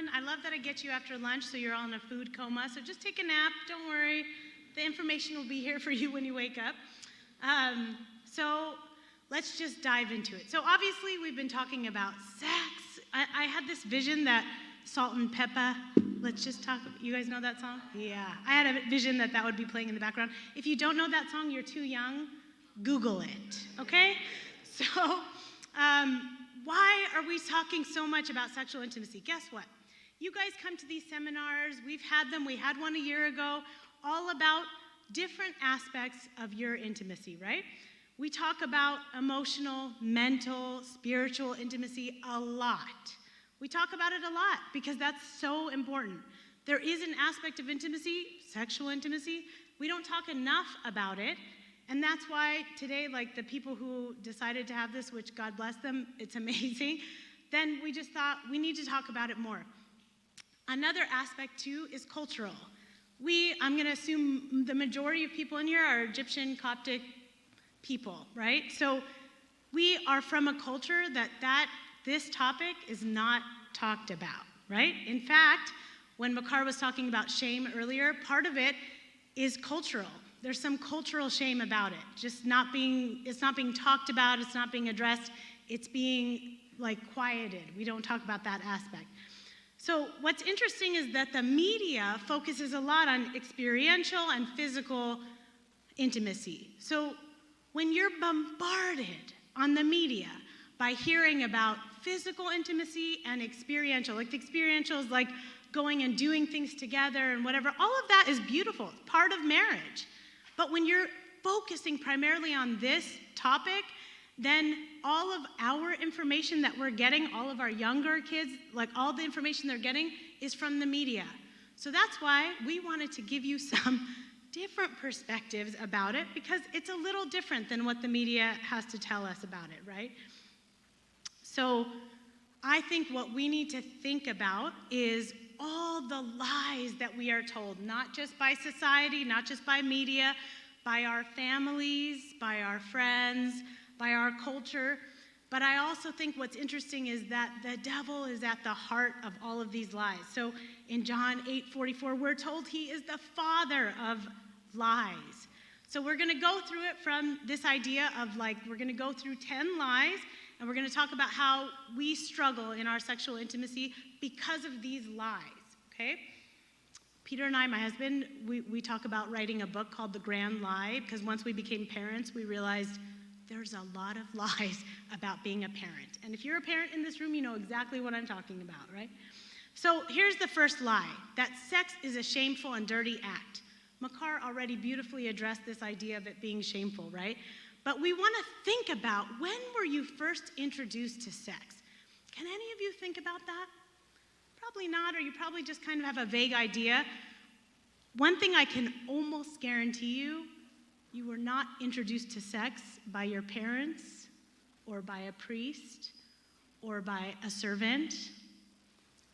everyone. I love that I get you after lunch, so you're all in a food coma. So just take a nap. Don't worry. The information will be here for you when you wake up. So let's just dive into it. So obviously, we've been talking about sex. I had this vision that Salt and Pepper, let's just talk. You guys know that song? Yeah. I had a vision that that would be playing in the background. If you don't know that song, you're too young. Google it, okay? So, why are we talking so much about sexual intimacy? Guess what? You guys come to these seminars. We've had them. We had one a year ago, all about different aspects of your intimacy, right? We talk about emotional, mental, spiritual intimacy a lot. We talk about it a lot because that's so important. There is an aspect of intimacy, sexual intimacy. We don't talk enough about it. And that's why today, like the people who decided to have this, which God bless them, it's amazing, then we just thought we need to talk about it more. Another aspect too is cultural. I'm gonna assume the majority of people in here are Egyptian Coptic people, right? So we are from a culture that this topic is not talked about, right? In fact, when Makar was talking about shame earlier, part of it is cultural. There's some cultural shame about it. It's not being talked about, it's not being addressed, it's being like quieted. We don't talk about that aspect. So what's interesting is that the media focuses a lot on experiential and physical intimacy. So when you're bombarded on the media by hearing about physical intimacy and experiential, like the experiential is like going and doing things together and whatever, all of that is beautiful, it's part of marriage. But when you're focusing primarily on this topic, then all of our information that we're getting, all of our younger kids, like all the information they're getting is from the media. So that's why we wanted to give you some different perspectives about it, because it's a little different than what the media has to tell us about it, right? So I think what we need to think about is all the lies that we are told, not just by society, not just by media, by our families, by our friends, by our culture. But I also think what's interesting is that the devil is at the heart of all of these lies. So in John 8:44, we're told he is the father of lies. So we're going to go through it from this idea of we're going to go through 10 lies, and we're going to talk about how we struggle in our sexual intimacy because of these lies, okay? Peter and I, my husband, we talk about writing a book called The Grand Lie, because once we became parents, we realized there's a lot of lies about being a parent. And if you're a parent in this room, you know exactly what I'm talking about, right? So here's the first lie, that sex is a shameful and dirty act. Makar already beautifully addressed this idea of it being shameful, right? But we want to think about, when were you first introduced to sex? Can any of you think about that? Probably not, or you probably just kind of have a vague idea. One thing I can almost guarantee you, you were not introduced to sex by your parents, or by a priest, or by a servant.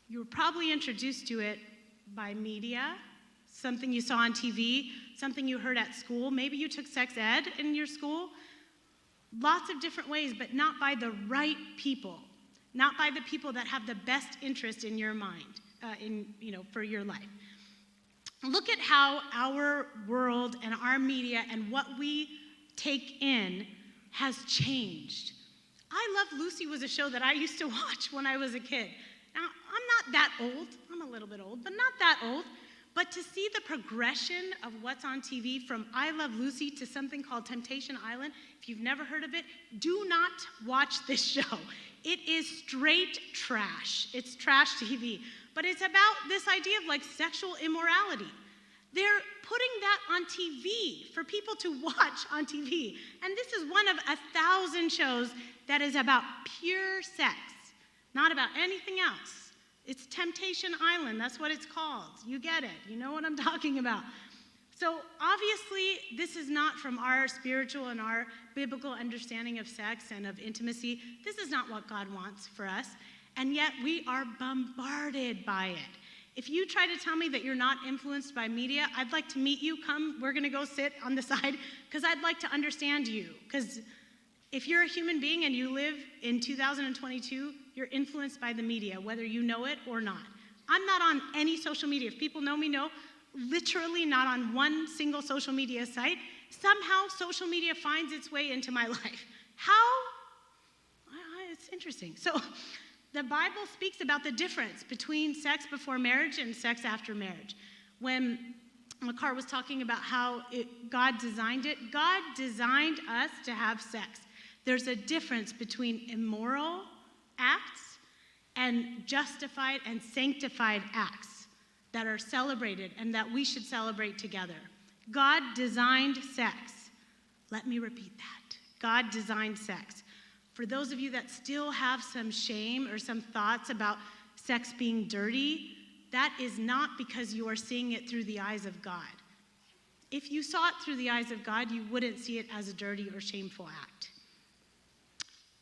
You were probably introduced to it by media, something you saw on TV, something you heard at school. Maybe you took sex ed in your school. Lots of different ways, but not by the right people. Not by the people that have the best interest in your mind, for your life. Look at how our world and our media and what we take in has changed. I Love Lucy was a show that I used to watch when I was a kid. Now, I'm not that old. I'm a little bit old, but not that old. But to see the progression of what's on TV from I Love Lucy to something called Temptation Island, if you've never heard of it, do not watch this show. It is straight trash. It's trash TV. But it's about this idea of sexual immorality. They're putting that on TV for people to watch on TV. And this is one of 1,000 shows that is about pure sex, not about anything else. It's Temptation Island, that's what it's called. You get it, you know what I'm talking about. So obviously, this is not from our spiritual and our biblical understanding of sex and of intimacy. This is not what God wants for us, and yet we are bombarded by it. If you try to tell me that you're not influenced by media, I'd like to meet you. Come, we're gonna go sit on the side, because I'd like to understand you. Because if you're a human being and you live in 2022, you're influenced by the media, whether you know it or not. I'm not on any social media. If people know me, know, literally not on one single social media site. Somehow social media finds its way into my life. How? It's interesting. So the Bible speaks about the difference between sex before marriage and sex after marriage. When Makar was talking about how God designed it, God designed us to have sex. There's a difference between immoral acts and justified and sanctified acts that are celebrated and that we should celebrate together. God designed sex. Let me repeat that. God designed sex. For those of you that still have some shame or some thoughts about sex being dirty, that is not because you are seeing it through the eyes of God. If you saw it through the eyes of God, you wouldn't see it as a dirty or shameful act.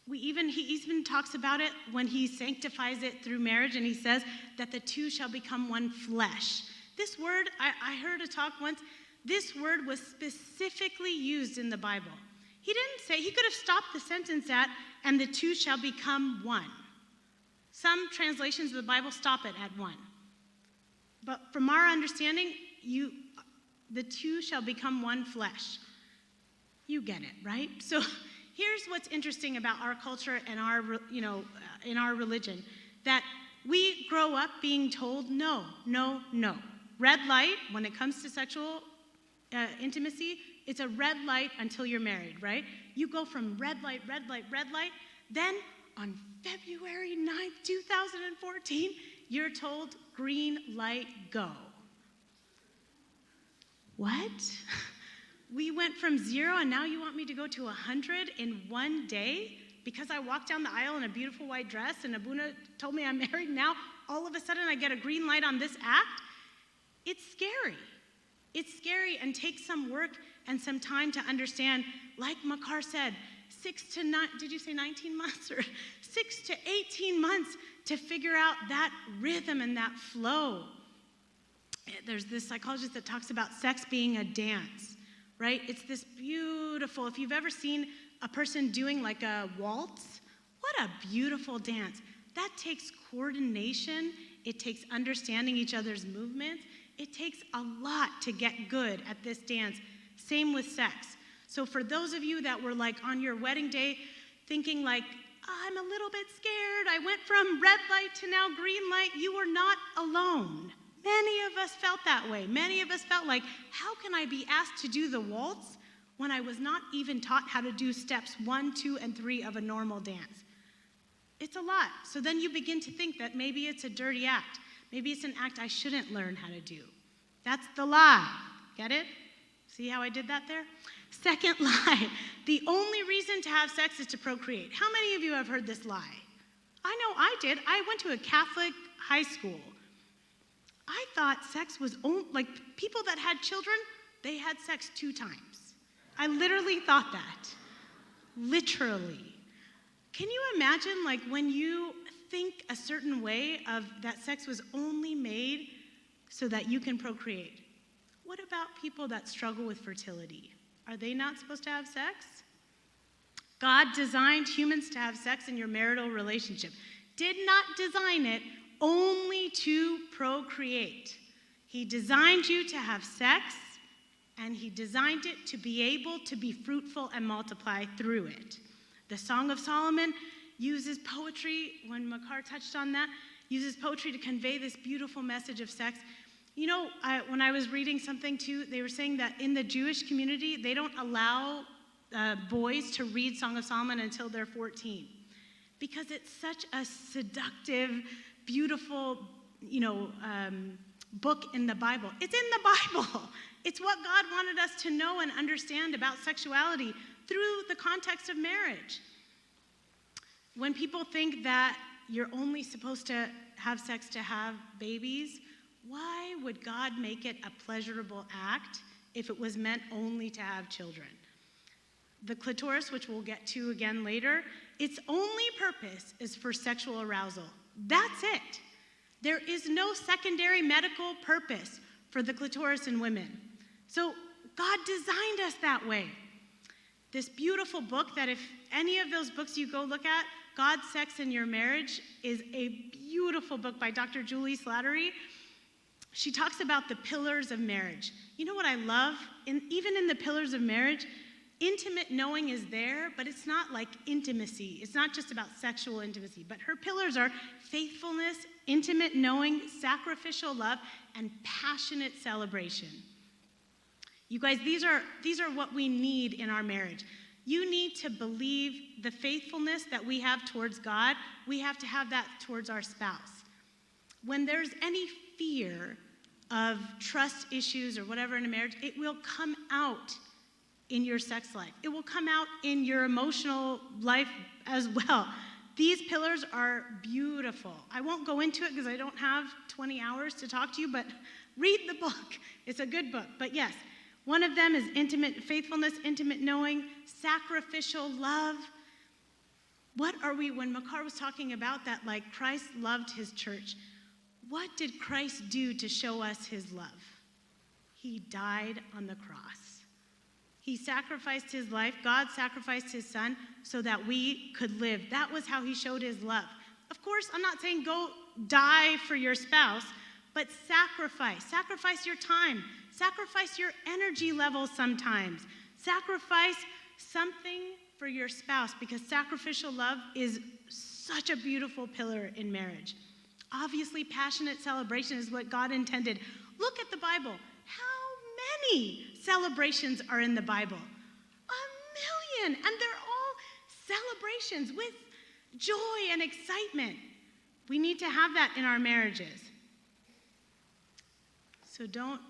He even talks about it when he sanctifies it through marriage, and he says that the two shall become one flesh. This word, I heard a talk once, this word was specifically used in the Bible. He didn't say, he could have stopped the sentence at, and the two shall become one. Some translations of the Bible stop it at one. But from our understanding, the two shall become one flesh. You get it, right? So here's what's interesting about our culture and in our religion, that we grow up being told no, no, no. Red light, when it comes to sexual intimacy, it's a red light until you're married, right? You go from red light, red light, red light. Then on February 9th, 2014, you're told green light, go. What? We went from 0 and now you want me to go to 100 in one day? Because I walked down the aisle in a beautiful white dress and Abuna told me I'm married, now all of a sudden I get a green light on this act? It's scary. It's scary and takes some work and some time to understand. Like Makar said, 6 to 9, did you say 19 months? Or 6 to 18 months to figure out that rhythm and that flow. There's this psychologist that talks about sex being a dance, right? It's this beautiful, if you've ever seen a person doing like a waltz, what a beautiful dance. That takes coordination. It takes understanding each other's movements. It takes a lot to get good at this dance. Same with sex. So for those of you that were like on your wedding day thinking like, I'm a little bit scared, I went from red light to now green light, you were not alone. Many of us felt that way. Many of us felt like, how can I be asked to do the waltz when I was not even taught how to do steps 1, 2, and 3 of a normal dance? It's a lot. So then you begin to think that maybe it's a dirty act. Maybe it's an act I shouldn't learn how to do. That's the lie. Get it? See how I did that there? Second lie. The only reason to have sex is to procreate. How many of you have heard this lie? I know I did. I went to a Catholic high school. I thought sex was only, like people that had children, they had sex 2 times. I literally thought that. Literally. Can you imagine like when you think a certain way of that sex was only made so that you can procreate? What about people that struggle with fertility? Are they not supposed to have sex? God designed humans to have sex in your marital relationship. Did not design it only to procreate. He designed you to have sex, and he designed it to be able to be fruitful and multiply through it. The Song of Solomon uses poetry, when Makar touched on that, uses poetry to convey this beautiful message of sex. You know, when I was reading something too, they were saying that in the Jewish community, they don't allow boys to read Song of Solomon until they're 14. Because it's such a seductive, beautiful, book in the Bible. It's in the Bible. It's what God wanted us to know and understand about sexuality through the context of marriage. When people think that you're only supposed to have sex to have babies, why would God make it a pleasurable act if it was meant only to have children? The clitoris, which we'll get to again later, its only purpose is for sexual arousal. That's it. There is no secondary medical purpose for the clitoris in women. So God designed us that way. This beautiful book that if any of those books you go look at, God's Sex in Your Marriage is a beautiful book by Dr. Julie Slattery. She talks about the pillars of marriage. You know what I love? Even in the pillars of marriage, intimate knowing is there, but it's not like intimacy. It's not just about sexual intimacy, but her pillars are faithfulness, intimate knowing, sacrificial love, and passionate celebration. You guys, these are what we need in our marriage. You need to believe the faithfulness that we have towards God. We have to have that towards our spouse. When there's any fear of trust issues or whatever in a marriage, it will come out in your sex life. It will come out in your emotional life as well. These pillars are beautiful. I won't go into it because I don't have 20 hours to talk to you, but read the book. It's a good book. But yes, one of them is intimate faithfulness, intimate knowing, sacrificial love. What are we, when Makar was talking about that, like Christ loved his church, what did Christ do to show us his love? He died on the cross. He sacrificed his life. God sacrificed his son so that we could live. That was how he showed his love. Of course, I'm not saying go die for your spouse, but sacrifice. Sacrifice your time. Sacrifice your energy levels sometimes. Sacrifice something for your spouse, because sacrificial love is such a beautiful pillar in marriage. Obviously, passionate celebration is what God intended. Look at the Bible. How many celebrations are in the Bible? 1,000,000. And they're all celebrations with joy and excitement. We need to have that in our marriages. So don't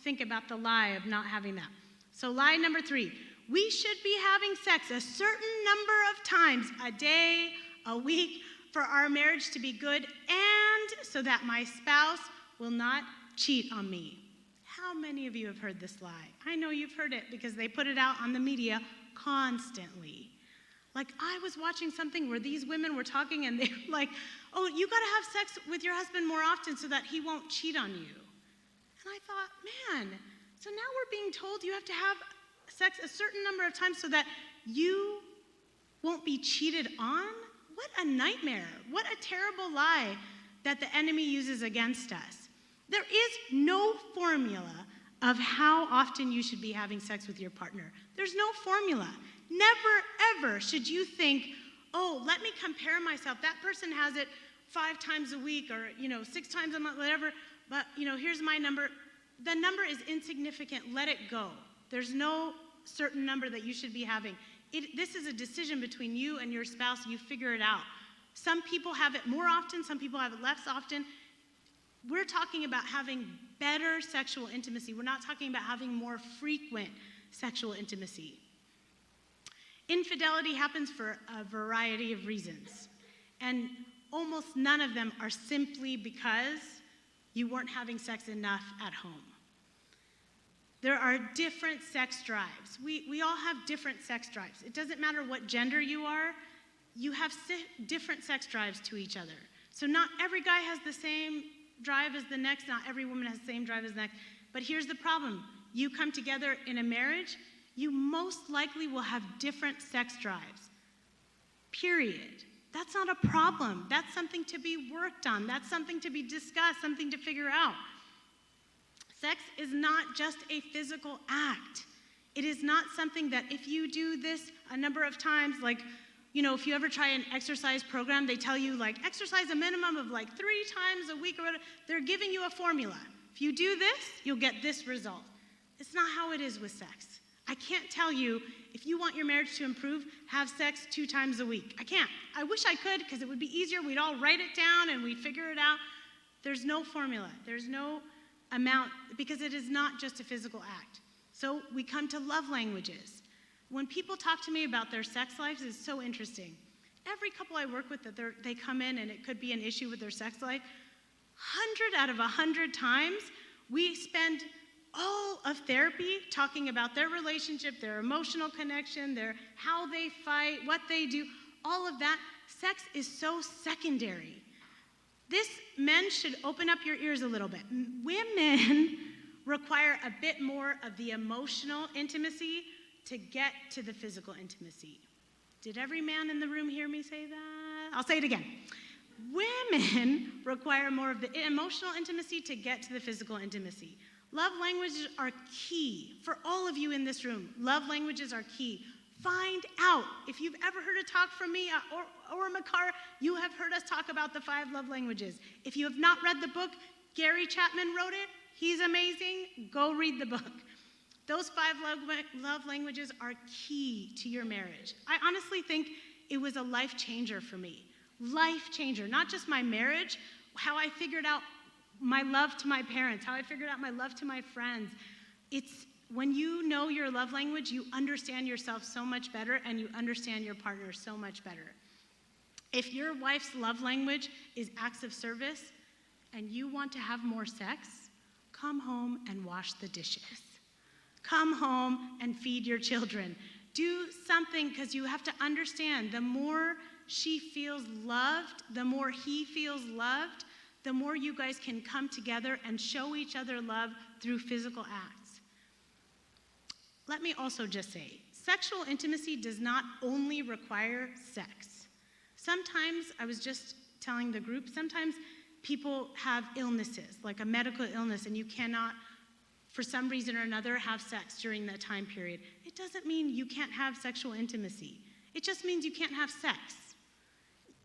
think about the lie of not having that. So lie number 3, we should be having sex a certain number of times a day, a week, for our marriage to be good and so that my spouse will not cheat on me. How many of you have heard this lie? I know you've heard it because they put it out on the media constantly. Like, I was watching something where these women were talking and they were like, oh, you got to have sex with your husband more often so that he won't cheat on you. And I thought, man, so now we're being told you have to have sex a certain number of times so that you won't be cheated on? What a nightmare. What a terrible lie that the enemy uses against us. There is no formula of how often you should be having sex with your partner. There's no formula. Never, ever should you think, oh, let me compare myself. That person has it 5 times a week or, 6 times a month, whatever. But, here's my number. The number is insignificant. Let it go. There's no certain number that you should be having. This is a decision between you and your spouse. You figure it out. Some people have it more often. Some people have it less often. We're talking about having better sexual intimacy. We're not talking about having more frequent sexual intimacy. Infidelity happens for a variety of reasons. And almost none of them are simply because you weren't having sex enough at home. There are different sex drives. We all have different sex drives. It doesn't matter what gender you are. You have different sex drives to each other. So not every guy has the same drive as the next. Not every woman has the same drive as the next. But here's the problem. You come together in a marriage, you most likely will have different sex drives. Period. That's not a problem. That's something to be worked on. That's something to be discussed, something to figure out. Sex is not just a physical act. It is not something that if you do this a number of times, like, if you ever try an exercise program, they tell you, like, exercise a minimum of, 3 times a week or whatever. They're giving you a formula. If you do this, you'll get this result. It's not how it is with sex. I can't tell you, if you want your marriage to improve, have sex 2 times a week. I can't. I wish I could, because it would be easier. We'd all write it down and we'd figure it out. There's no formula. There's no amount, because it is not just a physical act. So we come to love languages. When people talk to me about their sex lives, it's so interesting. Every couple I work with, they come in and it could be an issue with their sex life. 100 out of 100 times, we spend all of therapy talking about their relationship, their emotional connection, how they fight, what they do, all of that. Sex is so secondary. Men should open up your ears a little bit. Women require a bit more of the emotional intimacy to get to the physical intimacy. Did every man in the room hear me say that? I'll say it again. Women require more of the emotional intimacy to get to the physical intimacy. Love languages are key. For all of you in this room, love languages are key. Find out. If you've ever heard a talk from me or Makar, you have heard us talk about the 5 love languages. If you have not read the book, Gary Chapman wrote it. He's amazing. Go read the book. Those 5 love languages are key to your marriage. I honestly think it was a life changer for me. Life changer, not just my marriage, how I figured out my love to my parents, how I figured out my love to my friends. It's when you know your love language, you understand yourself so much better and you understand your partner so much better. If your wife's love language is acts of service and you want to have more sex, come home and wash the dishes. Come home and feed your children. Do something, because you have to understand, the more she feels loved, the more he feels loved, the more you guys can come together and show each other love through physical acts. Let me also just say, sexual intimacy does not only require sex. Sometimes, I was just telling the group, sometimes people have illnesses, like a medical illness, and you cannot, for some reason or another, have sex during that time period. It doesn't mean you can't have sexual intimacy. It just means you can't have sex.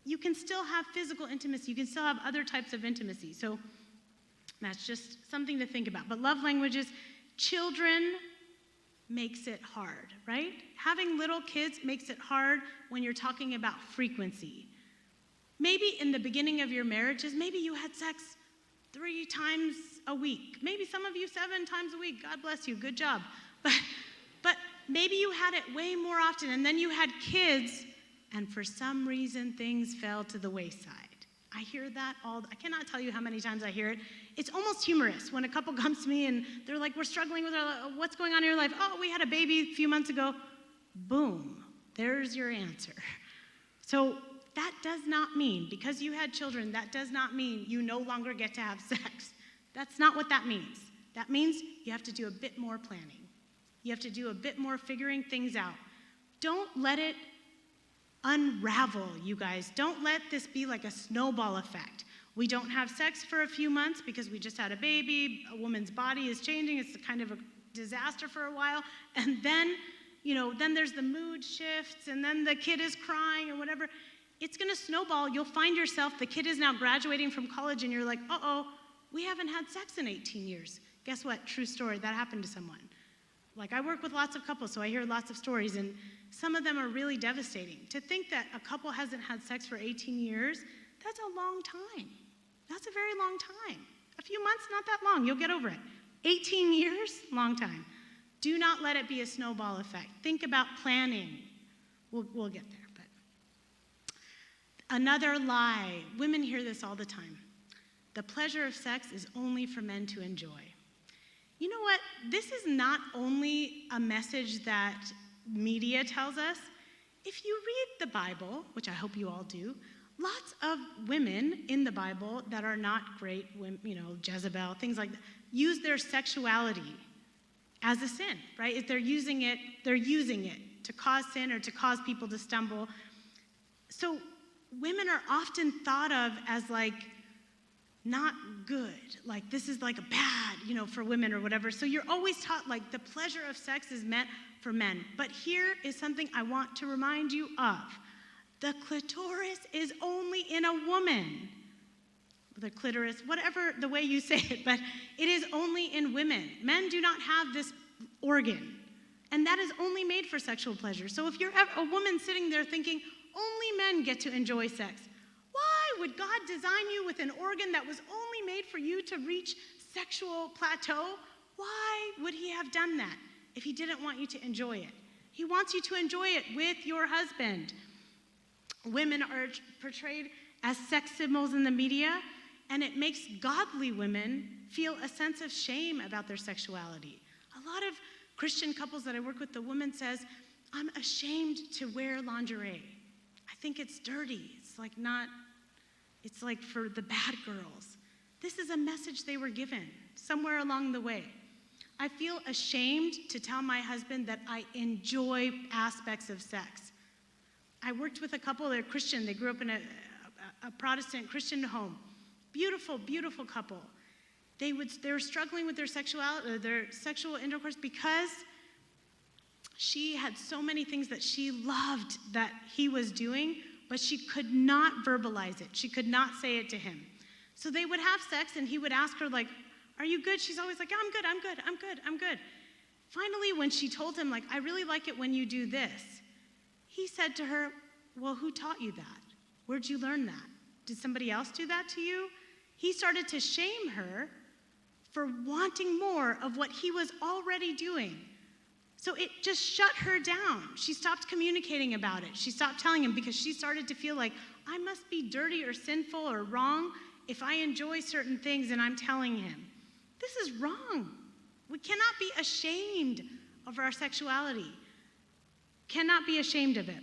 You can still have physical intimacy. You can still have other types of intimacy. So that's just something to think about. But love languages, children makes it hard, right? Having little kids makes it hard when you're talking about frequency. Maybe in the beginning of your marriages, maybe you had sex 3 times a week. Maybe some of you 7 times a week. God bless you. Good job. But maybe you had it way more often, and then you had kids, and for some reason, things fell to the wayside. I hear that I cannot tell you how many times I hear it. It's almost humorous when a couple comes to me and they're like, we're struggling with what's going on in your life? Oh, we had a baby a few months ago. Boom, there's your answer. So that does not mean, because you had children, that does not mean you no longer get to have sex. That's not what that means. That means you have to do a bit more planning. You have to do a bit more figuring things out. Don't let it unravel, you guys. Don't let this be like a snowball effect. We don't have sex for a few months because we just had a baby. A woman's body is changing. It's kind of a disaster for a while. And then, then there's the mood shifts, and then the kid is crying or whatever. It's going to snowball. You'll find yourself, the kid is now graduating from college, and you're like, uh-oh, we haven't had sex in 18 years. Guess what? True story. That happened to someone. Like, I work with lots of couples, so I hear lots of stories, and some of them are really devastating. To think that a couple hasn't had sex for 18 years, that's a long time. That's a very long time. A few months, not that long. You'll get over it. 18 years, long time. Do not let it be a snowball effect. Think about planning. We'll get there. But another lie. Women hear this all the time. The pleasure of sex is only for men to enjoy. You know what? This is not only a message that media tells us. If you read the Bible, which I hope you all do, lots of women in the Bible that are not great, Jezebel, things like that, use their sexuality as a sin, right? If they're using it to cause sin or to cause people to stumble. So women are often thought of as like not good, like this is like a bad, for women or whatever. So you're always taught like the pleasure of sex is meant for men. But here is something I want to remind you of. The clitoris is only in a woman. The clitoris, whatever the way you say it, but it is only in women. Men do not have this organ, and that is only made for sexual pleasure. So if you're a woman sitting there thinking, only men get to enjoy sex, why would God design you with an organ that was only made for you to reach sexual plateau? Why would he have done that if he didn't want you to enjoy it? He wants you to enjoy it with your husband. Women are portrayed as sex symbols in the media, and it makes godly women feel a sense of shame about their sexuality. A lot of Christian couples that I work with, the woman says, I'm ashamed to wear lingerie. I think it's dirty. It's like for the bad girls. This is a message they were given somewhere along the way. I feel ashamed to tell my husband that I enjoy aspects of sex. I worked with a couple, they're Christian. They grew up in a Protestant Christian home. Beautiful, beautiful couple. They were struggling with their sexual intercourse because she had so many things that she loved that he was doing, but she could not verbalize it. She could not say it to him. So they would have sex, and he would ask her, like, are you good? She's always like, I'm good, I'm good, I'm good, I'm good. Finally, when she told him, like, I really like it when you do this, he said to her, well, who taught you that? Where'd you learn that? Did somebody else do that to you? He started to shame her for wanting more of what he was already doing. So it just shut her down. She stopped communicating about it. She stopped telling him because she started to feel like, I must be dirty or sinful or wrong if I enjoy certain things and I'm telling him. This is wrong. We cannot be ashamed of our sexuality. Cannot be ashamed of it.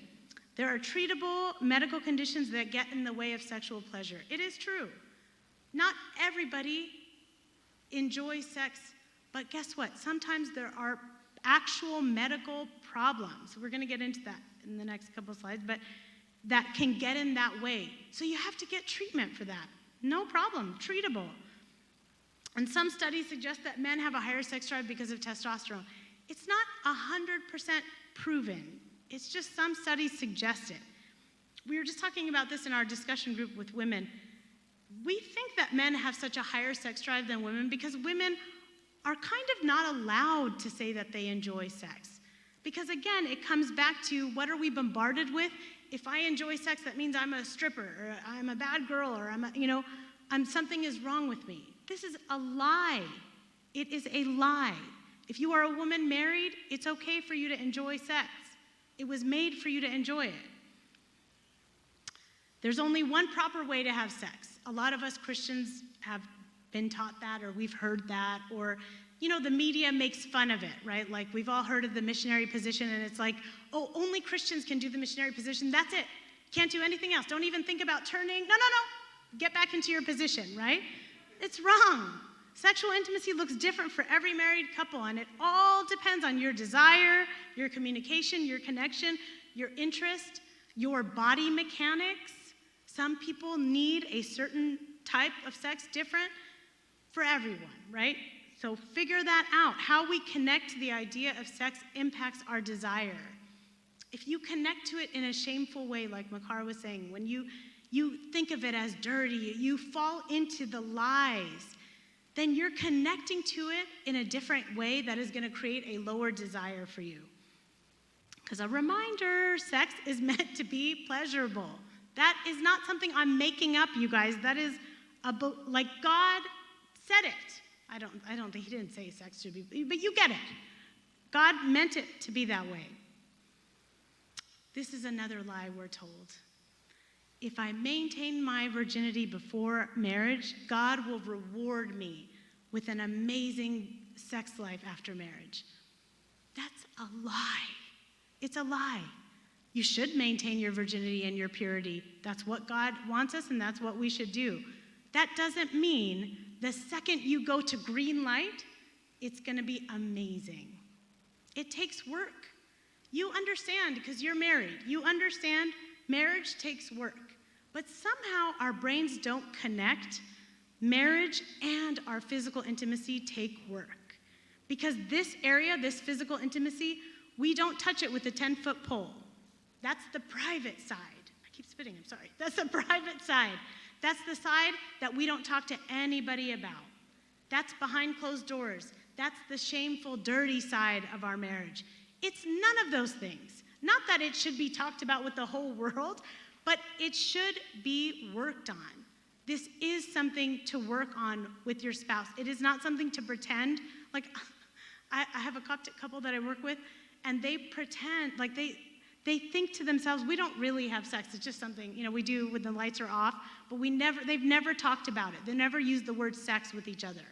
There are treatable medical conditions that get in the way of sexual pleasure. It is true. Not everybody enjoys sex, but guess what? Sometimes there are actual medical problems. We're going to get into that in the next couple slides, but that can get in that way. So you have to get treatment for that. No problem, treatable. And some studies suggest that men have a higher sex drive because of testosterone. It's not 100% proven. It's just some studies suggest it. We were just talking about this in our discussion group with women. We think that men have such a higher sex drive than women because women are kind of not allowed to say that they enjoy sex. Because again, it comes back to what are we bombarded with? If I enjoy sex, that means I'm a stripper, or I'm a bad girl, or something is wrong with me. This is a lie. It is a lie. If you are a woman married, it's okay for you to enjoy sex. It was made for you to enjoy it. There's only one proper way to have sex. A lot of us Christians have been taught that, or we've heard that, or, the media makes fun of it, right? Like, we've all heard of the missionary position, and it's like, oh, only Christians can do the missionary position. That's it. Can't do anything else. Don't even think about turning. No. Get back into your position, right? It's wrong. Sexual intimacy looks different for every married couple, and it all depends on your desire, your communication, your connection, your interest, your body mechanics. Some people need a certain type of sex, different for everyone, right? So figure that out. How we connect to the idea of sex impacts our desire. If you connect to it in a shameful way, like Makar was saying, when you think of it as dirty, you fall into the lies, then you're connecting to it in a different way that is going to create a lower desire for you. Because a reminder, sex is meant to be pleasurable. That is not something I'm making up, you guys. That is like God said it. I don't think he didn't say sex should be, but you get it. God meant it to be that way. This is another lie we're told. If I maintain my virginity before marriage, God will reward me with an amazing sex life after marriage. That's a lie. It's a lie. You should maintain your virginity and your purity. That's what God wants us, and that's what we should do. That doesn't mean the second you go to green light, it's going to be amazing. It takes work. You understand because you're married. You understand marriage takes work. But somehow our brains don't connect. Marriage and our physical intimacy take work. Because this area, this physical intimacy, we don't touch it with a 10-foot pole. That's the private side. I keep spitting, I'm sorry. That's the private side. That's the side that we don't talk to anybody about. That's behind closed doors. That's the shameful, dirty side of our marriage. It's none of those things. Not that it should be talked about with the whole world, but it should be worked on. This is something to work on with your spouse. It is not something to pretend. Like, I have a Coptic couple that I work with, and they pretend, like they think to themselves, we don't really have sex. It's just something, we do when the lights are off, but they've never talked about it. They never used the word sex with each other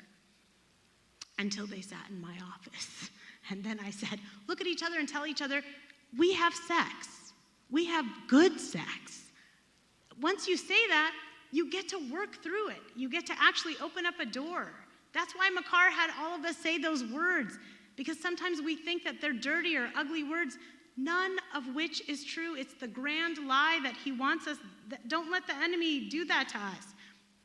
until they sat in my office. And then I said, look at each other and tell each other, we have sex. We have good sex. Once you say that, you get to work through it. You get to actually open up a door. That's why Makar had all of us say those words, because sometimes we think that they're dirty or ugly words. none of which is true. It's the grand lie that he wants us. Don't let the enemy do that to us.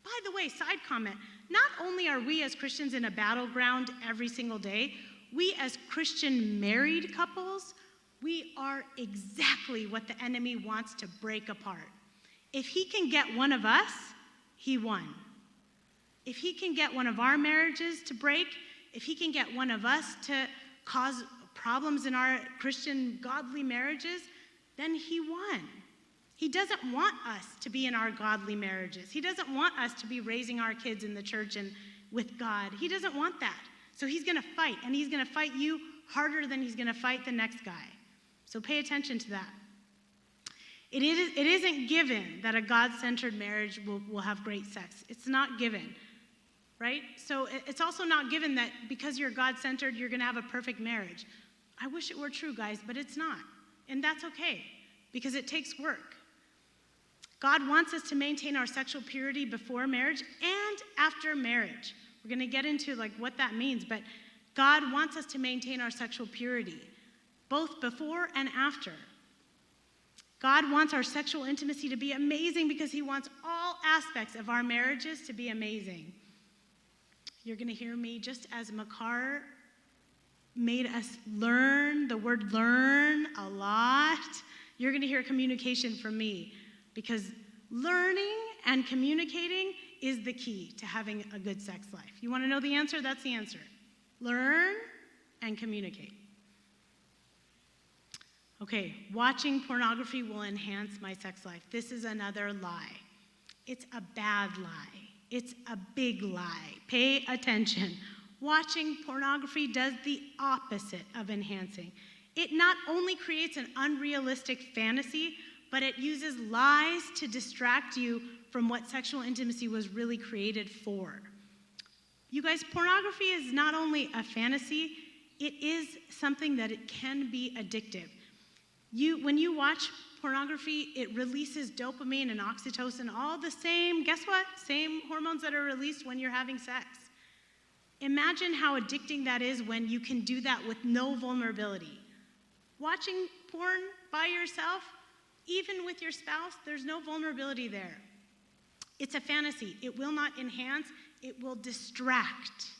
By the way, side comment, not only are we as Christians in a battleground every single day, we as Christian married couples, we are exactly what the enemy wants to break apart. If he can get one of us, he won. If he can get one of our marriages to break, if he can get one of us to cause problems in our Christian godly marriages, then he won. He doesn't want us to be in our godly marriages. He doesn't want us to be raising our kids in the church and with God. He doesn't want that. So he's going to fight, and he's going to fight you harder than he's going to fight the next guy. So pay attention to that. It isn't given that a God-centered marriage will have great sex. It's not given, right? So it's also not given that because you're God-centered, you're going to have a perfect marriage. I wish it were true, guys, but it's not. And that's okay, because it takes work. God wants us to maintain our sexual purity before marriage and after marriage. We're going to get into what that means, but God wants us to maintain our sexual purity, both before and after. God wants our sexual intimacy to be amazing because he wants all aspects of our marriages to be amazing. You're going to hear me, just as Makar made us learn the word learn a lot, you're going to hear communication from me, because learning and communicating is the key to having a good sex life. You want to know the answer? That's the answer. Learn and communicate. Okay, watching pornography will enhance my sex life. This is another lie. It's a bad lie. It's a big lie. Pay attention. Watching pornography does the opposite of enhancing. It not only creates an unrealistic fantasy, but it uses lies to distract you from what sexual intimacy was really created for. You guys, pornography is not only a fantasy, it is something that it can be addictive. When you watch pornography, it releases dopamine and oxytocin, all the same, guess what? Same hormones that are released when you're having sex. Imagine how addicting that is when you can do that with no vulnerability. Watching porn by yourself, even with your spouse, there's no vulnerability there. It's a fantasy. It will not enhance, it will distract.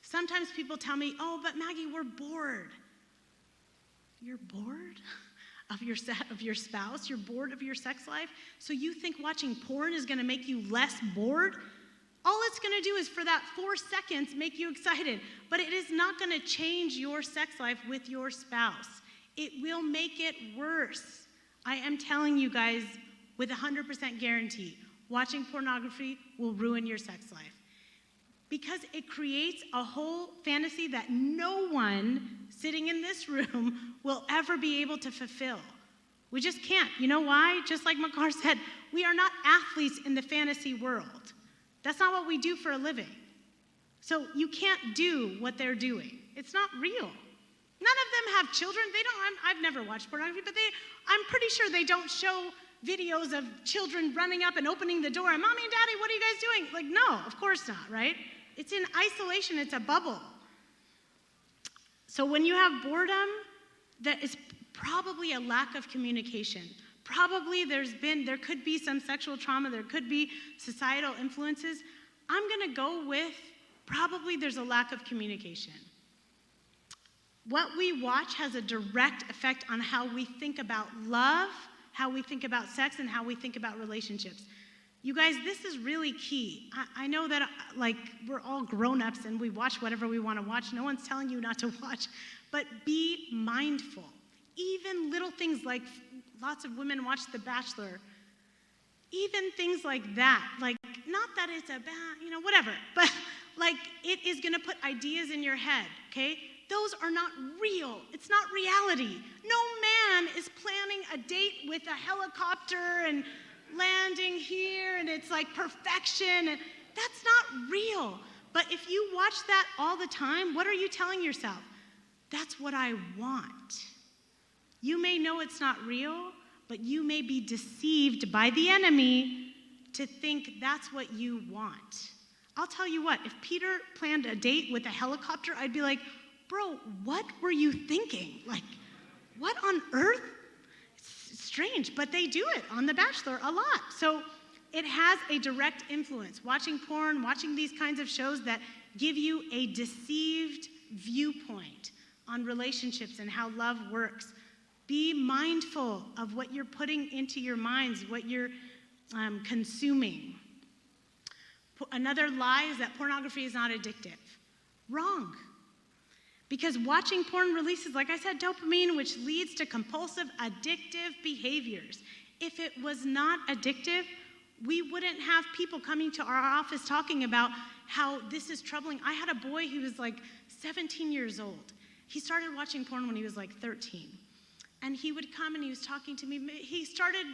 Sometimes people tell me, oh, but Maggie, we're bored. You're bored of your spouse? You're bored of your sex life? So you think watching porn is going to make you less bored? All it's going to do is for that 4 seconds make you excited, but it is not going to change your sex life with your spouse. It will make it worse. I am telling you guys with 100% guarantee, watching pornography will ruin your sex life, because it creates a whole fantasy that no one sitting in this room will ever be able to fulfill. We just can't. You know why? Just like Makar said, we are not athletes in the fantasy world. That's not what we do for a living. So you can't do what they're doing. It's not real. None of them have children. I've never watched pornography, but I'm pretty sure they don't show videos of children running up and opening the door and, Mommy and Daddy, what are you guys doing? No, of course not, right? It's in isolation. It's a bubble. So when you have boredom, that is probably a lack of communication. Probably there could be some sexual trauma, there could be societal influences. I'm going to go with probably there's a lack of communication. What we watch has a direct effect on how we think about love, how we think about sex, and how we think about relationships. You guys, this is really key. I know that we're all grown-ups and we watch whatever we want to watch. No one's telling you not to watch, but be mindful. Even little things like lots of women watch The Bachelor. Even things like that, not that it's a bad, whatever, but it is going to put ideas in your head, okay? Those are not real. It's not reality. No man is planning a date with a helicopter and landing here, and it's like perfection, and that's not real. But if you watch that all the time, what are you telling yourself? That's what I want. You may know it's not real, but you may be deceived by the enemy to think that's what you want. I'll tell you what, if Peter planned a date with a helicopter, I'd be like, bro, what were you thinking? what on earth? It's strange, but they do it on The Bachelor a lot. So it has a direct influence. Watching porn, watching these kinds of shows that give you a deceived viewpoint on relationships and how love works. Be mindful of what you're putting into your minds, what you're consuming. Another lie is that pornography is not addictive. Wrong. Because watching porn releases, like I said, dopamine, which leads to compulsive, addictive behaviors. If it was not addictive, we wouldn't have people coming to our office talking about how this is troubling. I had a boy who was like 17 years old. He started watching porn when he was like 13. And he would come and he was talking to me. He started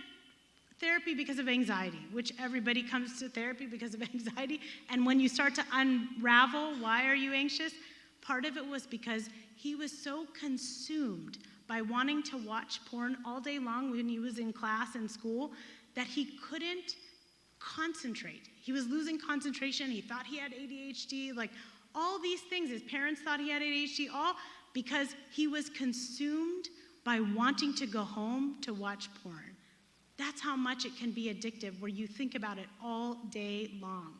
therapy because of anxiety, which everybody comes to therapy because of anxiety. And when you start to unravel, why are you anxious? Part of it was because he was so consumed by wanting to watch porn all day long when he was in class and school that he couldn't concentrate. He was losing concentration. He thought he had ADHD, like all these things. His parents thought he had ADHD, all because he was consumed by wanting to go home to watch porn. That's how much it can be addictive, where you think about it all day long.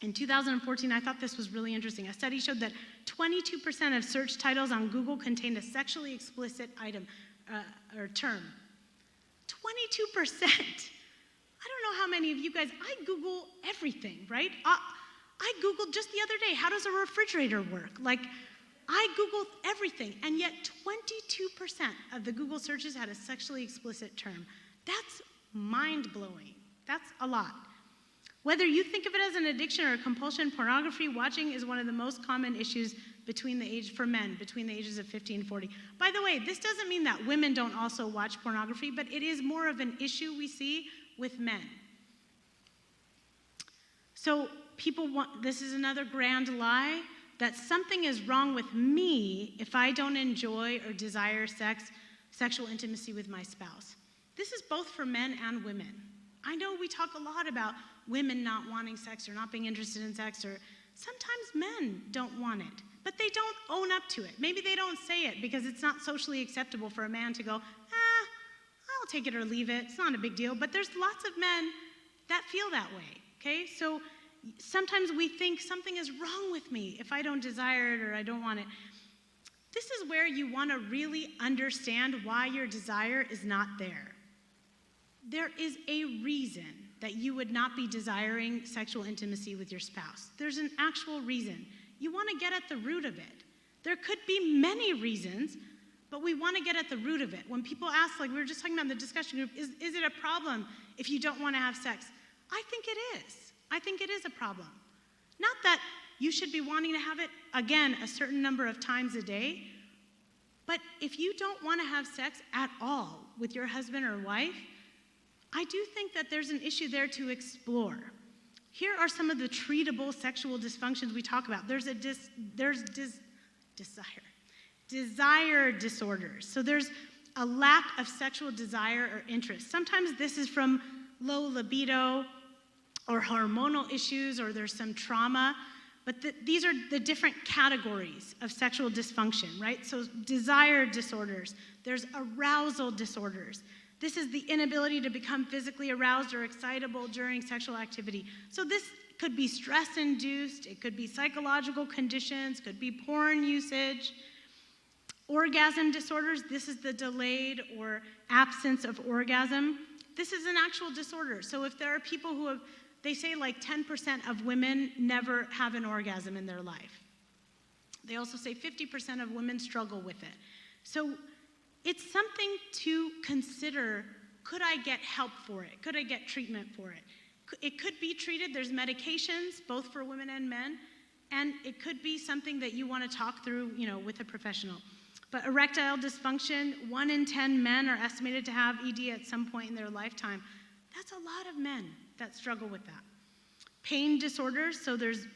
In 2014, I thought this was really interesting. A study showed that 22% of search titles on Google contained a sexually explicit item or term. 22%. I don't know how many of you guys, I Google everything, right? I Googled just the other day, how does a refrigerator work? Like, I Googled everything, and yet 22% of the Google searches had a sexually explicit term. That's mind-blowing. That's a lot. Whether you think of it as an addiction or a compulsion, pornography watching is one of the most common issues for men between the ages of 50 and 40. By the way, this doesn't mean that women don't also watch pornography, but it is more of an issue we see with men. So this is another grand lie, that something is wrong with me if I don't enjoy or desire sexual intimacy with my spouse. This is both for men and women. I know we talk a lot about women not wanting sex or not being interested in sex, or sometimes men don't want it, but they don't own up to it. Maybe they don't say it because it's not socially acceptable for a man to go, I'll take it or leave it. It's not a big deal. But there's lots of men that feel that way, okay? So sometimes we think something is wrong with me if I don't desire it or I don't want it. This is where you want to really understand why your desire is not there. There is a reason that you would not be desiring sexual intimacy with your spouse. There's an actual reason. You want to get at the root of it. There could be many reasons, but we want to get at the root of it. When people ask, like we were just talking about in the discussion group, is it a problem if you don't want to have sex? I think it is. I think it is a problem. Not that you should be wanting to have it, again, a certain number of times a day, but if you don't want to have sex at all with your husband or wife, I do think that there's an issue there to explore. Here are some of the treatable sexual dysfunctions we talk about. There's desire disorders. So there's a lack of sexual desire or interest. Sometimes this is from low libido or hormonal issues, or there's some trauma. But these are the different categories of sexual dysfunction, right? So desire disorders. There's arousal disorders. This is the inability to become physically aroused or excitable during sexual activity. So this could be stress-induced, it could be psychological conditions, could be porn usage. Orgasm disorders, this is the delayed or absence of orgasm. This is an actual disorder. So if there are people who have, they say like 10% of women never have an orgasm in their life. They also say 50% of women struggle with it. So it's something to consider. Could I get help for it? Could I get treatment for it? It could be treated. There's medications, both for women and men, and it could be something that you want to talk through, with a professional. But erectile dysfunction, 1 in 10 men are estimated to have ED at some point in their lifetime. That's a lot of men that struggle with that. Pain disorders, so there's,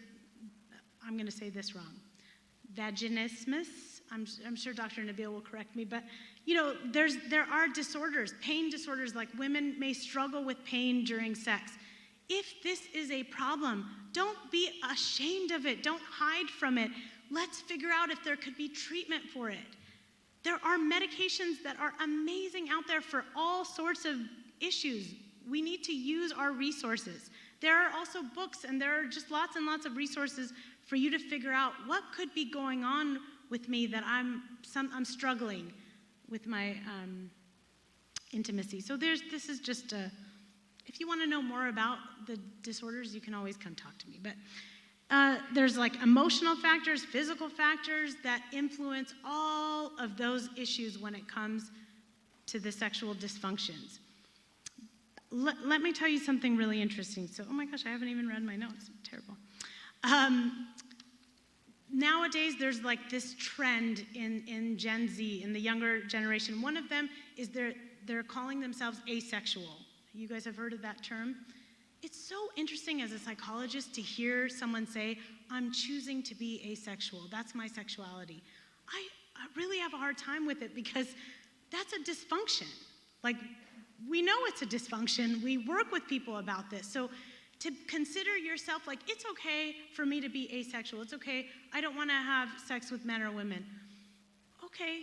I'm going to say this wrong, vaginismus. I'm sure Dr. Nabil will correct me, but there are disorders, pain disorders, like women may struggle with pain during sex. If this is a problem, don't be ashamed of it. Don't hide from it. Let's figure out if there could be treatment for it. There are medications that are amazing out there for all sorts of issues. We need to use our resources. There are also books, and there are just lots and lots of resources for you to figure out what could be going on with me that I'm struggling with my intimacy. So this is just if you want to know more about the disorders, you can always come talk to me. But there's like emotional factors, physical factors that influence all of those issues when it comes to the sexual dysfunctions. Let me tell you something really interesting. So, oh my gosh, I haven't even read my notes. Terrible. Nowadays, there's like this trend in Gen Z, in the younger generation. One of them is they're calling themselves asexual. You guys have heard of that term? It's so interesting as a psychologist to hear someone say, I'm choosing to be asexual. That's my sexuality. I really have a hard time with it because that's a dysfunction. Like, we know it's a dysfunction. We work with people about this. So to consider yourself like, it's okay for me to be asexual. It's okay. I don't want to have sex with men or women. Okay,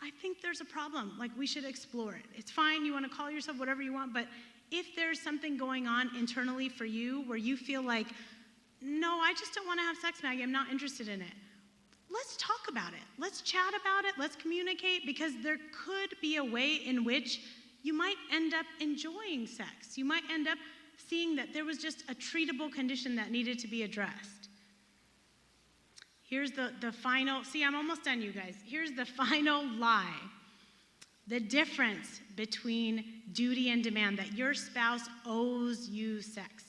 I think there's a problem. Like, we should explore it. It's fine. You want to call yourself whatever you want, but if there's something going on internally for you where you feel like, no, I just don't want to have sex, Maggie, I'm not interested in it, let's talk about it. Let's chat about it. Let's communicate, because there could be a way in which you might end up enjoying sex. You might end up seeing that there was just a treatable condition that needed to be addressed. Here's the final, see, I'm almost done, you guys. Here's the final lie. The difference between duty and demand, that your spouse owes you sex.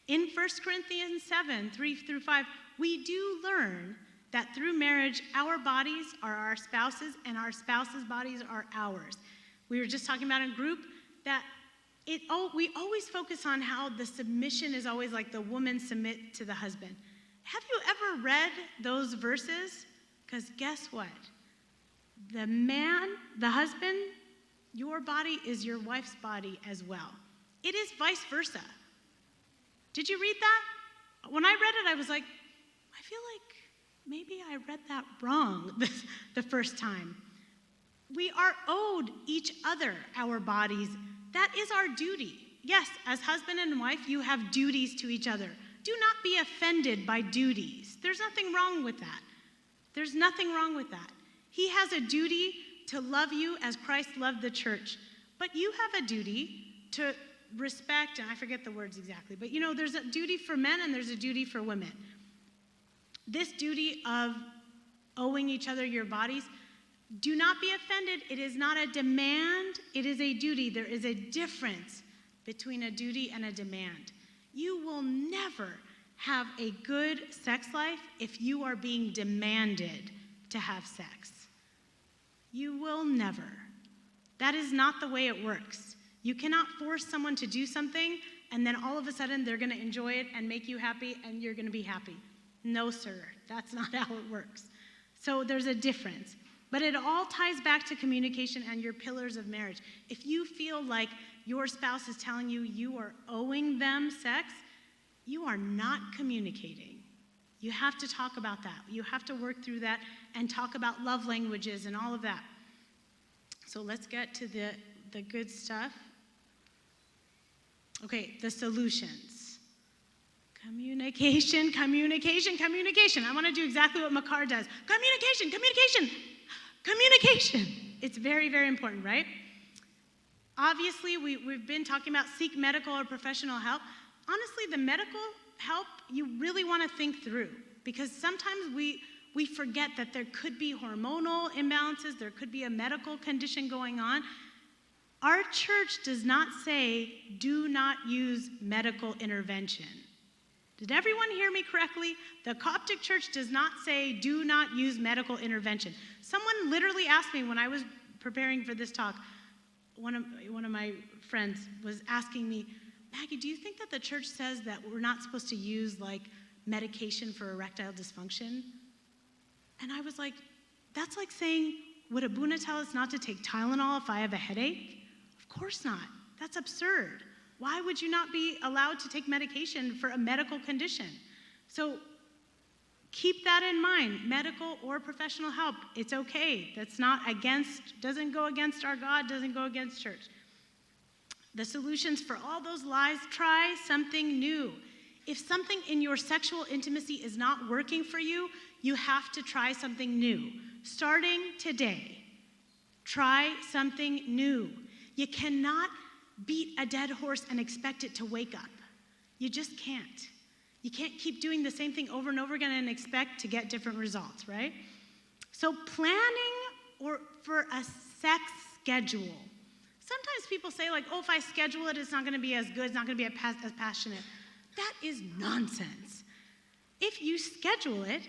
In 1 Corinthians 7, 3-5, we do learn that through marriage, our bodies are our spouses and our spouses' bodies are ours. We were just talking about in group that we always focus on how the submission is always like the woman submit to the husband. Have you ever read those verses? Because guess what? The man, the husband, your body is your wife's body as well. It is vice versa. Did you read that? When I read it, I was like, I feel like maybe I read that wrong the first time. We are owed each other our bodies. That is our duty. Yes, as husband and wife, you have duties to each other. Do not be offended by duties. There's nothing wrong with that. There's nothing wrong with that. He has a duty to love you as Christ loved the church. But you have a duty to respect, and I forget the words exactly, but you know, there's a duty for men and there's a duty for women. This duty of owing each other your bodies, do not be offended. It is not a demand, it is a duty. There is a difference between a duty and a demand. You will never have a good sex life if you are being demanded to have sex. You will never. That is not the way it works. You cannot force someone to do something and then all of a sudden they're going to enjoy it and make you happy and you're going to be happy. No, sir. That's not how it works. So there's a difference. But it all ties back to communication and your pillars of marriage. If you feel like your spouse is telling you you are owing them sex, you are not communicating. You have to talk about that. You have to work through that and talk about love languages and all of that. So let's get to the good stuff. Okay, the solutions. Communication, communication, communication. I want to do exactly what Makar does. Communication, communication, communication. It's very, very important, right? Obviously, we've been talking about seek medical or professional help. Honestly, the medical help, you really want to think through, because sometimes we forget that there could be hormonal imbalances, there could be a medical condition going on. Our church does not say, do not use medical intervention. Did everyone hear me correctly? The Coptic church does not say, do not use medical intervention. Someone literally asked me when I was preparing for this talk, one of my friends was asking me, Maggie, do you think that the church says that we're not supposed to use like medication for erectile dysfunction? And I was like, that's like saying, would Abuna tell us not to take Tylenol if I have a headache? Of course not. That's absurd. Why would you not be allowed to take medication for a medical condition? So Keep that in mind. Medical or professional help, it's okay. That's not against, doesn't go against our God, doesn't go against church. The solutions for all those lies, try something new. If something in your sexual intimacy is not working for you, you have to try something new. Starting today, try something new. You cannot beat a dead horse and expect it to wake up. You just can't. You can't keep doing the same thing over and over again and expect to get different results, right? So planning for a sex schedule. Sometimes people say like, oh, if I schedule it, it's not going to be as good, it's not going to be as passionate. That is nonsense. If you schedule it,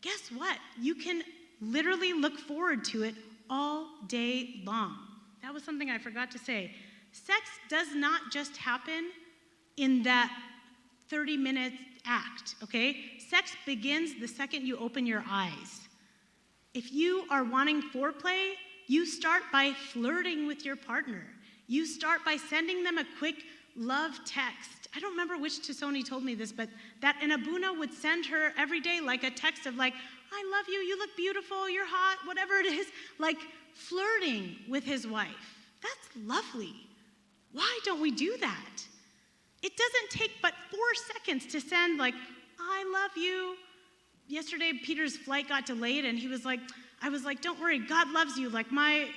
guess what? You can literally look forward to it all day long. That was something I forgot to say. Sex does not just happen in that 30-minute act, okay? Sex begins the second you open your eyes. If you are wanting foreplay, you start by flirting with your partner. You start by sending them a quick love text. I don't remember which Tisoni told me this, but that an Abuna would send her every day like a text of like, I love you, you look beautiful, you're hot, whatever it is, like flirting with his wife. That's lovely. Why don't we do that? It doesn't take but 4 seconds to send like, I love you. Yesterday, Peter's flight got delayed and I was like, don't worry, God loves you. Like my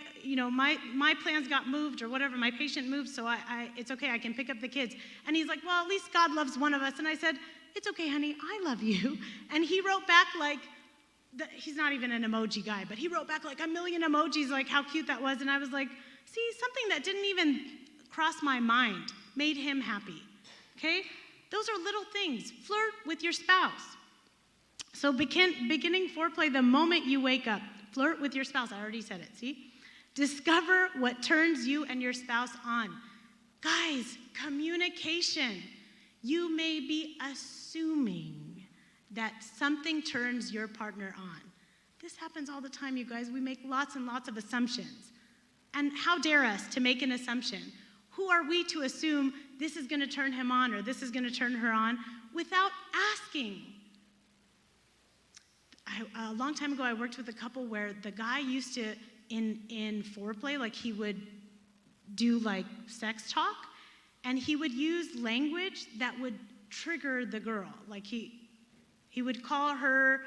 plans got moved or whatever, my patient moved, so it's okay, I can pick up the kids. And he's like, well, at least God loves one of us. And I said, it's okay, honey, I love you. And he wrote back like, he's not even an emoji guy, but he wrote back like 1 million emojis, like how cute that was. And I was like, see, something that didn't even cross my mind made him happy, okay? Those are little things. Flirt with your spouse. So beginning foreplay the moment you wake up. Flirt with your spouse. I already said it, see? Discover what turns you and your spouse on. Guys, communication. You may be assuming that something turns your partner on. This happens all the time, you guys. We make lots and lots of assumptions. And how dare us to make an assumption? Who are we to assume this is going to turn him on or this is going to turn her on without asking? A long time ago, I worked with a couple where the guy used to, in foreplay, like he would do like sex talk, and he would use language that would trigger the girl. Like he would call her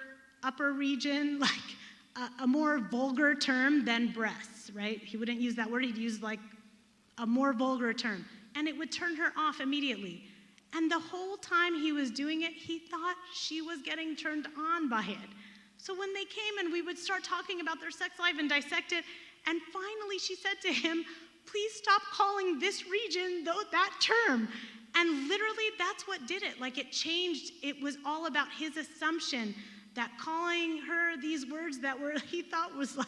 upper region, like a more vulgar term than breasts, right? He wouldn't use that word, he'd use like a more vulgar term. And it would turn her off immediately. And the whole time he was doing it, he thought she was getting turned on by it. So when they came and we would start talking about their sex life and dissect it, and finally she said to him, please stop calling this region that term. And literally that's what did it. Like it changed. It was all about his assumption that calling her these words that he thought was like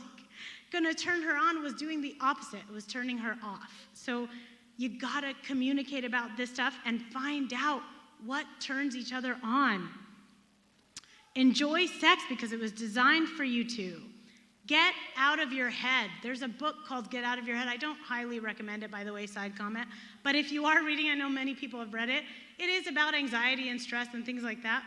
gonna turn her on was doing the opposite. It was turning her off. So you gotta communicate about this stuff and find out what turns each other on. Enjoy sex because it was designed for you to. Get out of your head. There's a book called Get Out of Your Head. I don't highly recommend it, by the way, side comment. But if you are reading, I know many people have read it. It is about anxiety and stress and things like that.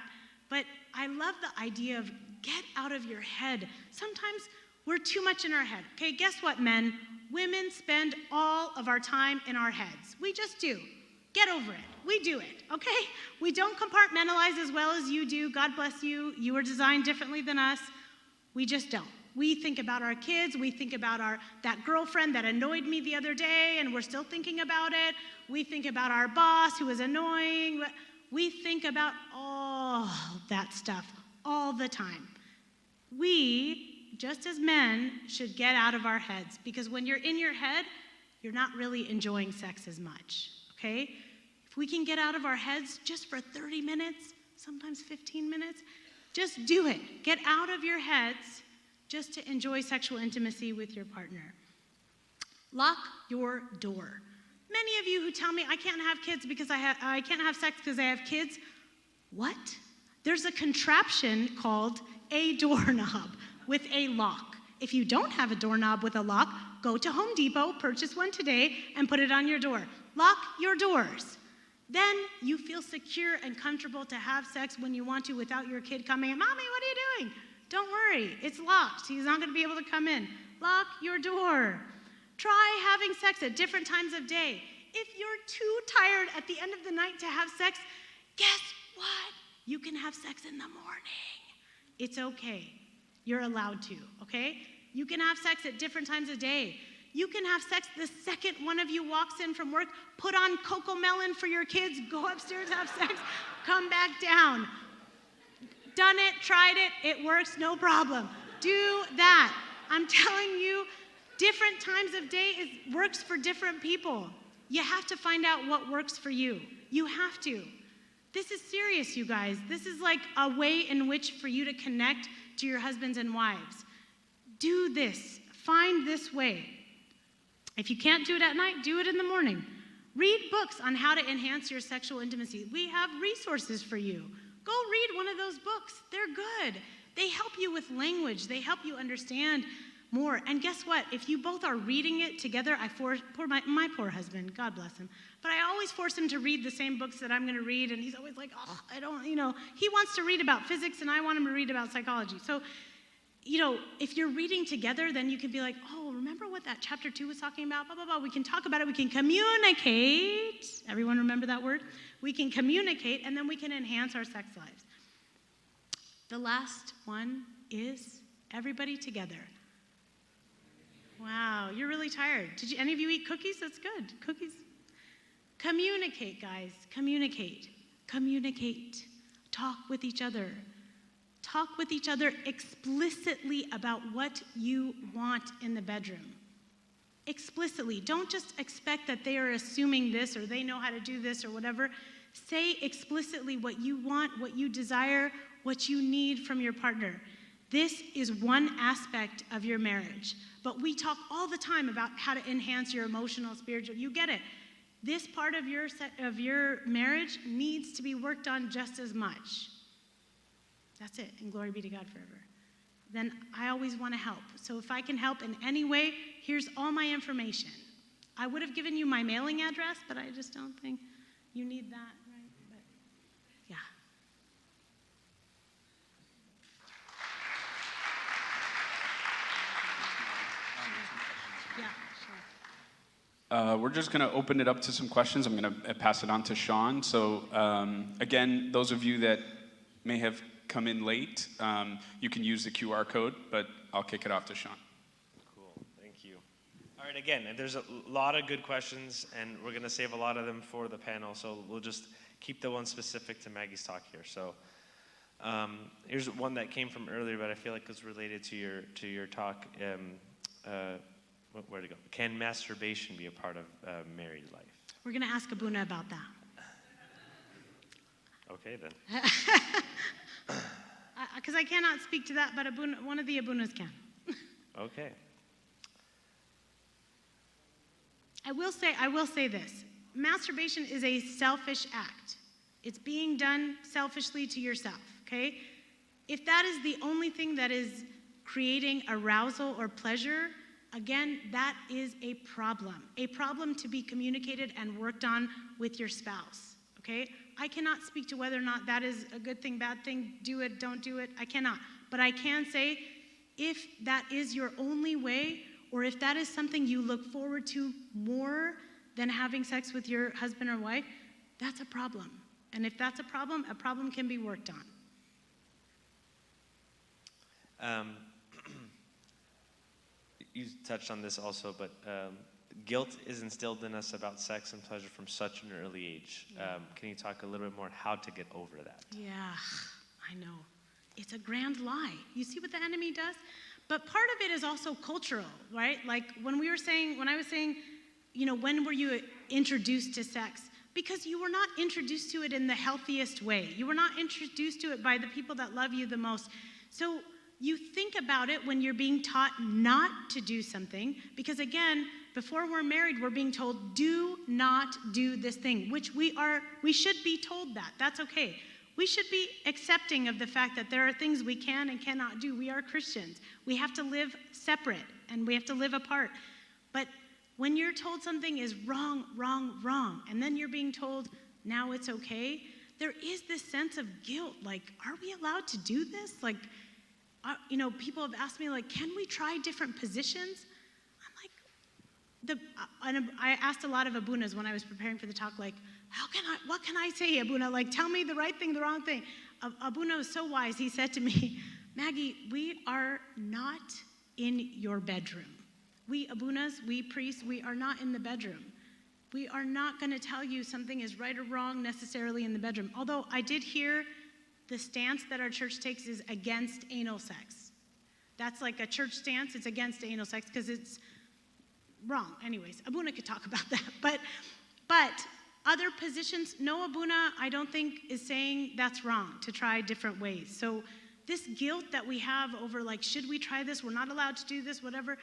But I love the idea of get out of your head. Sometimes we're too much in our head. Okay, guess what, men? Women spend all of our time in our heads. We just do. Get over it. We do it, okay? We don't compartmentalize as well as you do. God bless you. You were designed differently than us. We just don't. We think about our kids. We think about that girlfriend that annoyed me the other day, and we're still thinking about it. We think about our boss who was annoying. We think about all that stuff all the time. We, just as men, should get out of our heads, because when you're in your head, you're not really enjoying sex as much, okay? If we can get out of our heads just for 30 minutes, sometimes 15 minutes, just do it. Get out of your heads just to enjoy sexual intimacy with your partner. Lock your door. Many of you who tell me I can't have kids because I can't have sex because I have kids. What? There's a contraption called a doorknob with a lock. If you don't have a doorknob with a lock, go to Home Depot, purchase one today, and put it on your door. Lock your doors. Then you feel secure and comfortable to have sex when you want to without your kid coming in. Mommy, what are you doing? Don't worry, it's locked. He's not going to be able to come in. Lock your door. Try having sex at different times of day. If you're too tired at the end of the night to have sex, guess what? You can have sex in the morning. It's okay. You're allowed to, okay? You can have sex at different times of day. You can have sex the second one of you walks in from work, put on Coco Melon for your kids, go upstairs, have sex, come back down. Done it, tried it, it works, no problem. Do that. I'm telling you, different times of day works for different people. You have to find out what works for you. You have to. This is serious, you guys. This is like a way in which for you to connect to your husbands and wives. Do this. Find this way. If you can't do it at night, do it in the morning. Read books on how to enhance your sexual intimacy. We have resources for you. Go read one of those books. They're good. They help you with language. They help you understand more. And guess what? If you both are reading it together, my poor husband, God bless him, but I always force him to read the same books that I'm going to read, and he's always like, oh, I don't, he wants to read about physics, and I want him to read about psychology. So, if you're reading together, then you can be like, oh, remember what that chapter 2 was talking about? Blah, blah, blah. We can talk about it. We can communicate. Everyone remember that word? We can communicate, and then we can enhance our sex lives. The last one is everybody together. Wow, you're really tired. Did any of you eat cookies? That's good. Cookies. Communicate, guys. Communicate. Communicate. Talk with each other. Talk with each other explicitly about what you want in the bedroom. Explicitly. Don't just expect that they are assuming this or they know how to do this or whatever. Say explicitly what you want, what you desire, what you need from your partner. This is one aspect of your marriage. But we talk all the time about how to enhance your emotional, spiritual. You get it. This part of your marriage needs to be worked on just as much. That's it, and glory be to God forever. Then I always want to help. So if I can help in any way, here's all my information. I would have given you my mailing address, but I just don't think you need that, right? But yeah. Yeah, sure. We're just going to open it up to some questions. I'm going to pass it on to Sean. So again, those of you that may have come in late, you can use the QR code, but I'll kick it off to Sean. Cool, thank you. All right, again, there's a lot of good questions, and we're going to save a lot of them for the panel, so we'll just keep the one specific to Maggie's talk here. So here's one that came from earlier, but I feel like it's related to your talk. Where to go? Can masturbation be a part of married life? We're going to ask Abuna about that. Okay, then. Because I cannot speak to that, but one of the Abunas can. Okay. I will say this. Masturbation is a selfish act. It's being done selfishly to yourself, okay? If that is the only thing that is creating arousal or pleasure, again, that is a problem to be communicated and worked on with your spouse, okay? I cannot speak to whether or not that is a good thing, bad thing, do it, don't do it, I cannot. But I can say, if that is your only way, or if that is something you look forward to more than having sex with your husband or wife, that's a problem. And if that's a problem can be worked on. You touched on this also, but guilt is instilled in us about sex and pleasure from such an early age. Can you talk a little bit more on how to get over that? Yeah, I know. It's a grand lie. You see what the enemy does? But part of it is also cultural, right? Like when I was saying, when were you introduced to sex? Because you were not introduced to it in the healthiest way. You were not introduced to it by the people that love you the most. So you think about it when you're being taught not to do something, because again, before we're married, we're being told, do not do this thing, which we should be told that. That's okay. We should be accepting of the fact that there are things we can and cannot do. We are Christians. We have to live separate, and we have to live apart. But when you're told something is wrong, wrong, wrong, and then you're being told, now it's okay, there is this sense of guilt. Like, are we allowed to do this? Like, people have asked me, like, can we try different positions? I'm like, I asked a lot of abunas when I was preparing for the talk, like, what can I say, Abuna? Like, tell me the right thing, the wrong thing. Abuna was so wise. He said to me, Maggie, we are not in your bedroom. We abunas, we priests, we are not in the bedroom. We are not going to tell you something is right or wrong necessarily in the bedroom. Although I did hear the stance that our church takes is against anal sex. That's like a church stance. It's against anal sex because it's wrong. Anyways, Abuna could talk about that. But other positions, no Abuna, I don't think, is saying that's wrong to try different ways. So this guilt that we have over, like, should we try this? We're not allowed to do this, whatever.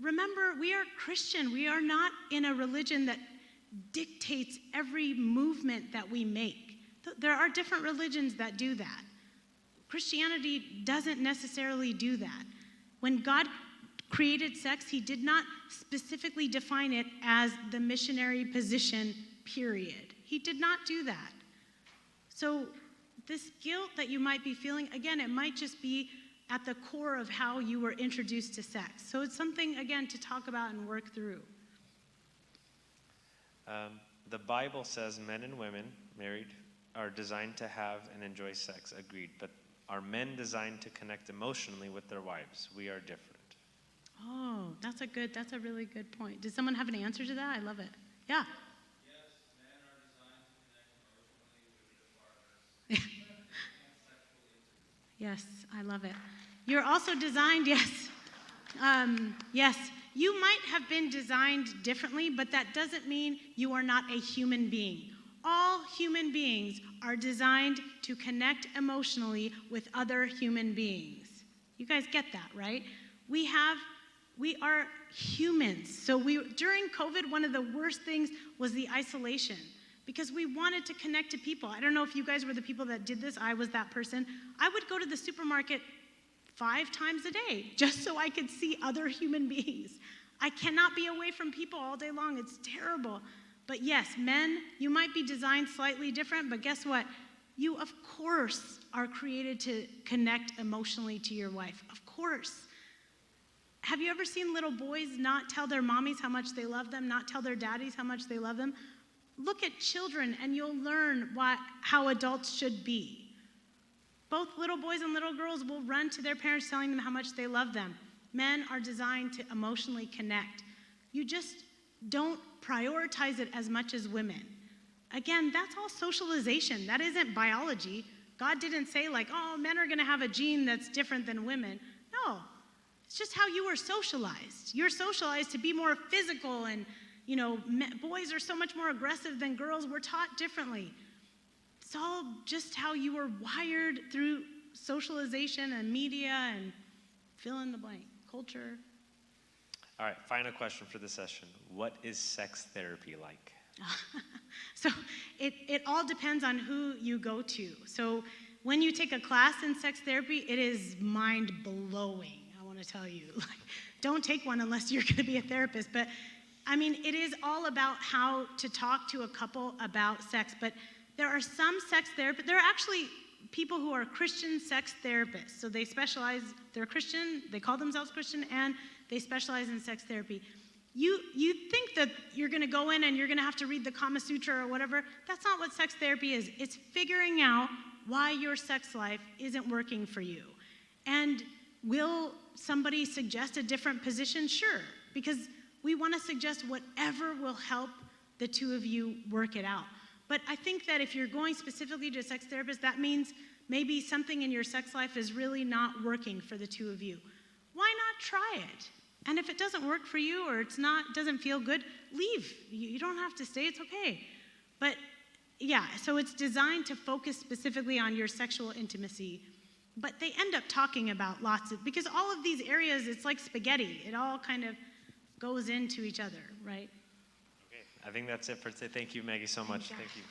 Remember, we are Christian. We are not in a religion that dictates every movement that we make. There are different religions that do that. Christianity doesn't necessarily do that. When God created sex, he did not specifically define it as the missionary position, period. He did not do that. So this guilt that you might be feeling, again, it might just be at the core of how you were introduced to sex. So it's something, again, to talk about and work through. The Bible says men and women married are designed to have and enjoy sex, agreed. But are men designed to connect emotionally with their wives? We are different. Oh, that's a really good point. Does someone have an answer to that? I love it. Yeah. Yes, men are designed to connect emotionally with their partners. Yes, I love it. You're also designed, yes. Yes, you might have been designed differently, but that doesn't mean you are not a human being. All human beings are designed to connect emotionally with other human beings. You guys get that, right? We are humans. So during COVID, one of the worst things was the isolation, because we wanted to connect to people. I don't know if you guys were the people that did this. I was that person. I would go to the supermarket 5 times a day just so I could see other human beings. I cannot be away from people all day long. It's terrible. But yes, men, you might be designed slightly different, but guess what? You, of course, are created to connect emotionally to your wife. Of course. Have you ever seen little boys not tell their mommies how much they love them, not tell their daddies how much they love them? Look at children and you'll learn how adults should be. Both little boys and little girls will run to their parents telling them how much they love them. Men are designed to emotionally connect. You just don't prioritize it as much as women. Again, that's all socialization. That isn't biology. God didn't say, like, oh, men are going to have a gene that's different than women. No. It's just how you were socialized. You're socialized to be more physical, and, boys are so much more aggressive than girls. We're taught differently. It's all just how you were wired through socialization and media and fill in the blank, culture. All right, final question for the session. What is sex therapy like? So it all depends on who you go to. So when you take a class in sex therapy, it is mind-blowing. I want to tell you, don't take one unless you're going to be a therapist. But it is all about how to talk to a couple about sex. But there are some sex therapists. There are actually people who are Christian sex therapists. So they specialize. They're Christian. They call themselves Christian, and they specialize in sex therapy. You think that you're going to go in and you're going to have to read the Kama Sutra or whatever. That's not what sex therapy is. It's figuring out why your sex life isn't working for you. And will somebody suggest a different position? Sure, because we want to suggest whatever will help the two of you work it out. But I think that if you're going specifically to a sex therapist, that means maybe something in your sex life is really not working for the two of you. Why not try it? And if it doesn't work for you or doesn't feel good, leave. You don't have to stay, it's okay. But yeah, so it's designed to focus specifically on your sexual intimacy. But they end up talking about because all of these areas, it's like spaghetti. It all kind of goes into each other, right? Okay, I think that's it for today. Thank you, Maggie, so much. Thank you.